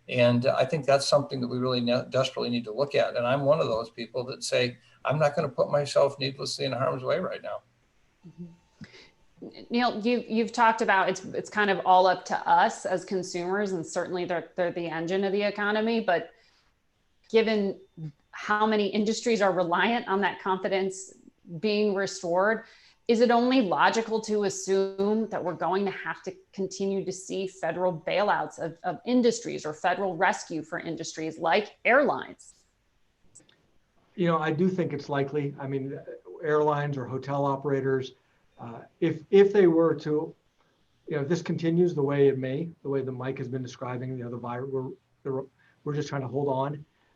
[SPEAKER 5] And I think that's something that we really desperately need to look at. And I'm one of those people that say, I'm not going to put myself needlessly in harm's way right now.
[SPEAKER 3] Neil, you've talked about it's kind of all up to us as consumers, and certainly they're the engine of the economy. But given how many industries are reliant on that confidence being restored, is it only logical to assume that we're going to have to continue to see federal bailouts of industries or federal rescue for industries like airlines?
[SPEAKER 4] You know, I do think it's likely. I mean, airlines or hotel operators, if they were to, you know, if this continues the way it may, the way that Mike has been describing, you know, the virus, we're just trying to hold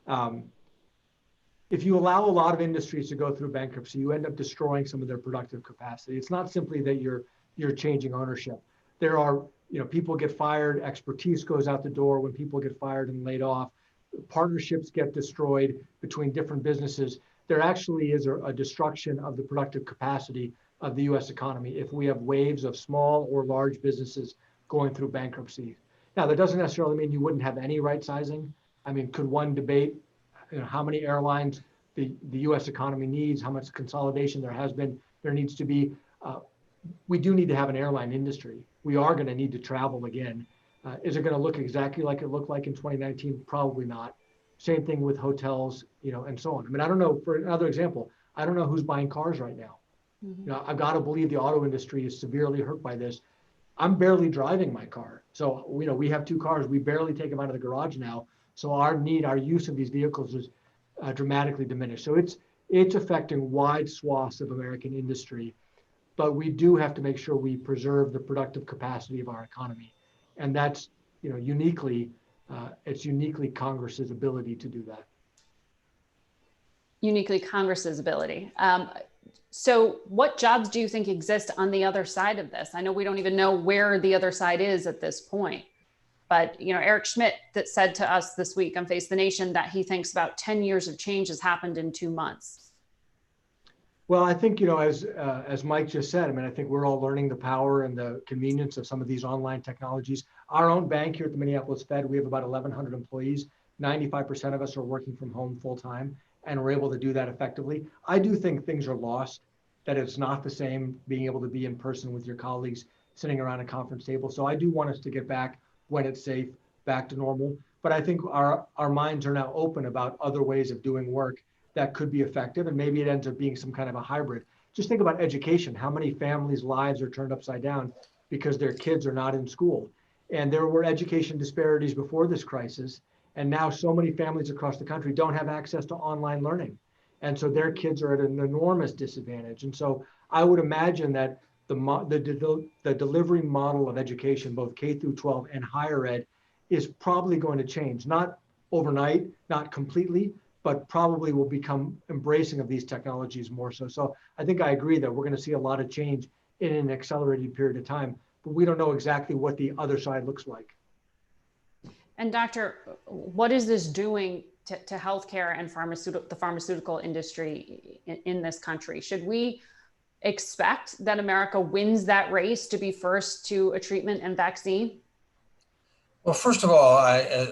[SPEAKER 4] on. If you allow a lot of industries to go through bankruptcy, you end up destroying some of their productive capacity. It's not simply that you're changing ownership. There are, you know, people get fired, expertise goes out the door when people get fired and laid off. Partnerships get destroyed between different businesses. There actually is a destruction of the productive capacity of the U.S. economy if we have waves of small or large businesses going through bankruptcy. Now, that doesn't necessarily mean you wouldn't have any right sizing. I mean, could one debate, you know, how many airlines the U.S. economy needs, how much consolidation there needs to be. We do need to have an airline industry. We are going to need to travel again. Is it going to look exactly like it looked like in 2019? Probably not. Same thing with hotels, you know, and so on. I mean, I don't know, for another example, I don't know who's buying cars right now. You know, I've got to believe the auto industry is severely hurt by this. I'm barely driving my car. So, you know, we have 2 cars. We barely take them out of the garage now. So our use of these vehicles is dramatically diminished. So it's affecting wide swaths of American industry, but we do have to make sure we preserve the productive capacity of our economy. And that's, you know, it's uniquely Congress's ability to do that.
[SPEAKER 3] Uniquely Congress's ability. So what jobs do you think exist on the other side of this? I know we don't even know where the other side is at this point, but, you know, Eric Schmidt that said to us this week on Face the Nation that he thinks about 10 years of change has happened in 2 months.
[SPEAKER 4] Well, I think, you know, as Mike just said, I mean, I think we're all learning the power and the convenience of some of these online technologies. Our own bank here at the Minneapolis Fed, we have about 1,100 employees. 95% of us are working from home full time, and we're able to do that effectively. I do think things are lost, that it's not the same being able to be in person with your colleagues sitting around a conference table. So I do want us to get back, when it's safe, back to normal. But I think our minds are now open about other ways of doing work that could be effective, and maybe it ends up being some kind of a hybrid. Just think about education. How many families' lives are turned upside down because their kids are not in school? And there were education disparities before this crisis, and now so many families across the country don't have access to online learning. And so their kids are at an enormous disadvantage. And so I would imagine that the delivery model of education, both K through 12 and higher ed, is probably going to change, not overnight, not completely, but probably will become embracing of these technologies more so. So I think I agree that we're going to see a lot of change in an accelerated period of time, but we don't know exactly what the other side looks like.
[SPEAKER 3] And Doctor, what is this doing to healthcare and the pharmaceutical industry in this country? Should we expect that America wins that race to be first to a treatment and vaccine?
[SPEAKER 5] Well, first of all,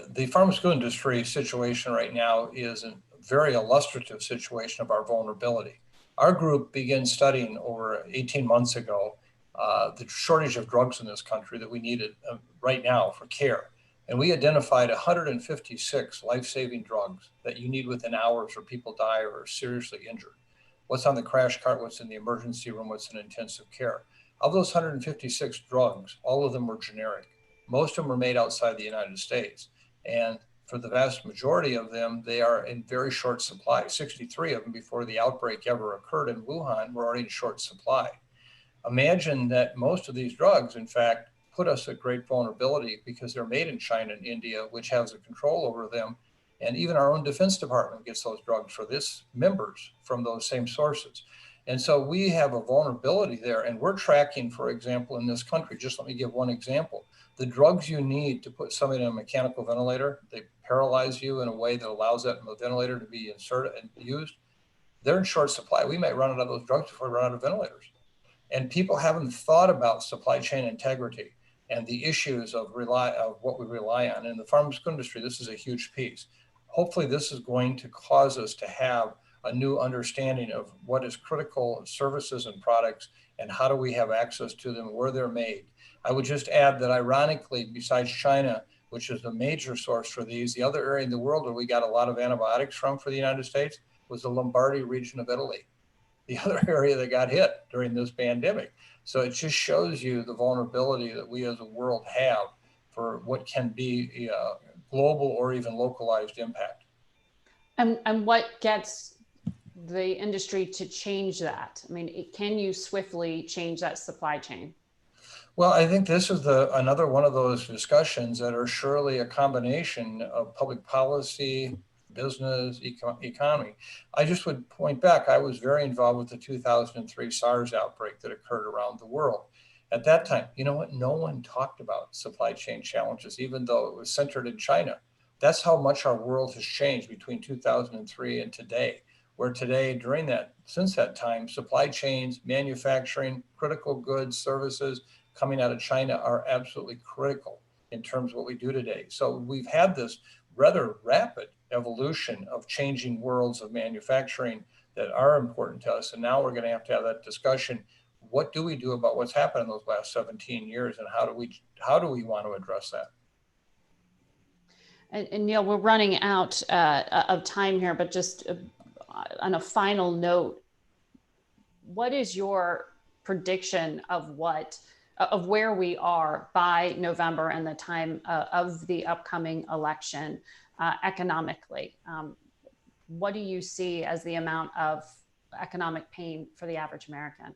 [SPEAKER 5] the pharmaceutical industry situation right now is a very illustrative situation of our vulnerability. Our group began studying over 18 months ago the shortage of drugs in this country that we needed right now for care. And we identified 156 life-saving drugs that you need within hours or people die or are seriously injured. What's on the crash cart, what's in the emergency room, what's in intensive care. Of those 156 drugs, all of them were generic. Most of them were made outside the United States. And for the vast majority of them, they are in very short supply. 63 of them before the outbreak ever occurred in Wuhan were already in short supply. Imagine that most of these drugs, in fact, put us at great vulnerability because they're made in China and India, which has a control over them. And even our own Defense Department gets those drugs for its members from those same sources. And so we have a vulnerability there. And we're tracking, for example, in this country, just let me give one example. The drugs you need to put somebody in a mechanical ventilator, they paralyze you in a way that allows that ventilator to be inserted and used. They're in short supply. We might run out of those drugs before we run out of ventilators. And people haven't thought about supply chain integrity and the issues of what we rely on. In the pharmaceutical industry, this is a huge piece. Hopefully this is going to cause us to have a new understanding of what is critical services and products and how do we have access to them, where they're made. I would just add that ironically, besides China, which is the major source for these, the other area in the world where we got a lot of antibiotics from for the United States was the Lombardy region of Italy, the other area that got hit during this pandemic. So it just shows you the vulnerability that we as a world have for what can be a global or even localized impact.
[SPEAKER 3] And what gets the industry to change that? I mean, can you swiftly change that supply chain?
[SPEAKER 5] Well, I think this is another one of those discussions that are surely a combination of public policy, business, economy. I just would point back, I was very involved with the 2003 SARS outbreak that occurred around the world. At that time, you know what? No one talked about supply chain challenges, even though it was centered in China. That's how much our world has changed between 2003 and today, where today, since that time, supply chains, manufacturing, critical goods, services coming out of China are absolutely critical in terms of what we do today. So we've had this rather rapid evolution of changing worlds of manufacturing that are important to us. And now we're going to have that discussion. What do we do about what's happened in those last 17 years and how do we want to address that?
[SPEAKER 3] And Neil, we're running out of time here, but just on a final note, what is your prediction of where we are by November and the time of the upcoming election economically? What do you see as the amount of economic pain for the average American?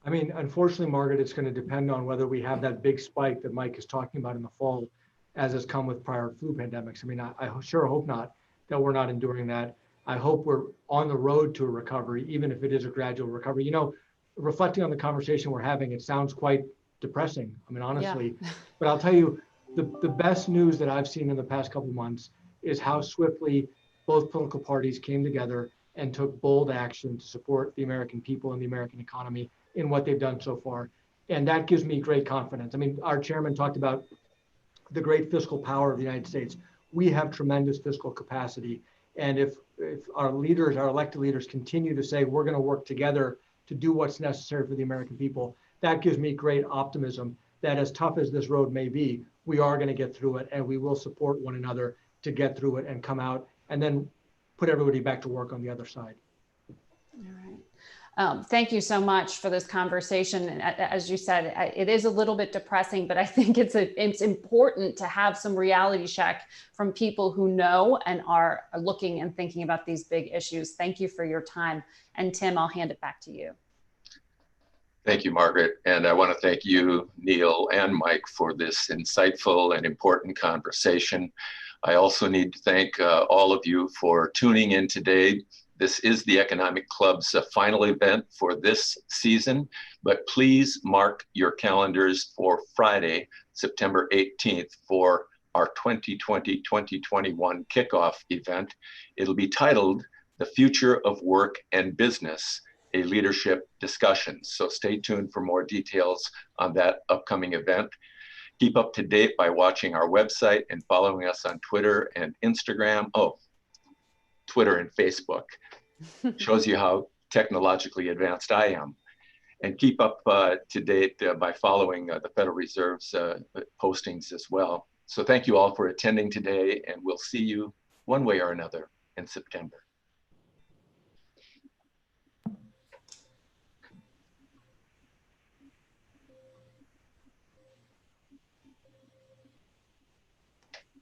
[SPEAKER 4] I mean, unfortunately, Margaret, it's going to depend on whether we have that big spike that Mike is talking about in the fall, as has come with prior flu pandemics. I mean, I sure hope not, that we're not enduring that. I hope we're on the road to a recovery, even if it is a gradual recovery. You know, reflecting on the conversation we're having, it sounds quite depressing. I mean, honestly, yeah. But I'll tell you, the best news that I've seen in the past couple of months is how swiftly both political parties came together and took bold action to support the American people and the American economy in what they've done so far. And that gives me great confidence. I mean, our chairman talked about the great fiscal power of the United States. We have tremendous fiscal capacity. And if our leaders, our elected leaders, continue to say, we're going to work together to do what's necessary for the American people, that gives me great optimism that as tough as this road may be, we are going to get through it and we will support one another to get through it and come out and then put everybody back to work on the other side.
[SPEAKER 3] All right. Thank you so much for this conversation. And as you said, it is a little bit depressing, but I think it's important to have some reality check from people who know and are looking and thinking about these big issues. Thank you for your time. And Tim, I'll hand it back to you.
[SPEAKER 2] Thank you, Margaret. And I want to thank you, Neil and Mike, for this insightful and important conversation. I also need to thank all of you for tuning in today. This is the Economic Club's final event for this season, but please mark your calendars for Friday, September 18th for our 2020-2021 kickoff event. It'll be titled The Future of Work and Business, a Leadership Discussion. So stay tuned for more details on that upcoming event. Keep up to date by watching our website and following us on Twitter and Instagram. Oh, Twitter and Facebook. Shows you how technologically advanced I am. And keep up to date by following the Federal Reserve's postings as well. So thank you all for attending today, and we'll see you one way or another in September.